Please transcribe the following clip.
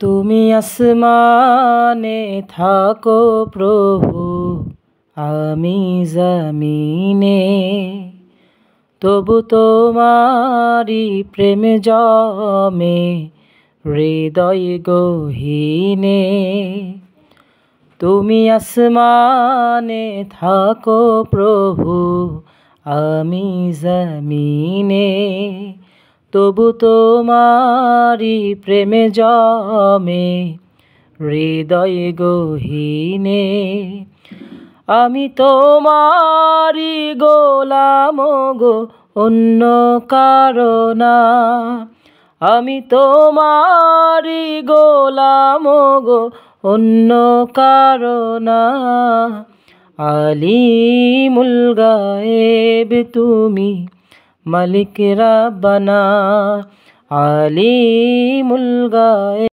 তুমি আসমানে থাকো প্রভু, আমি জমিনে, তবু তোমারি প্রেম জমে হৃদয় গহীনে। তুমি আসমানে থাকো প্রভু, আমি জমিনে, তবু তোমারি প্রেম জমে হৃদয় গহীনে। আমি তোমারি গোলাম গো, অন্য কারো না। আমি তোমারি গোলাম গো, অন্য কারো না। আলিমুল গায়েব তুমি, মালিক রাব্বানা। আলিমুল গায়েব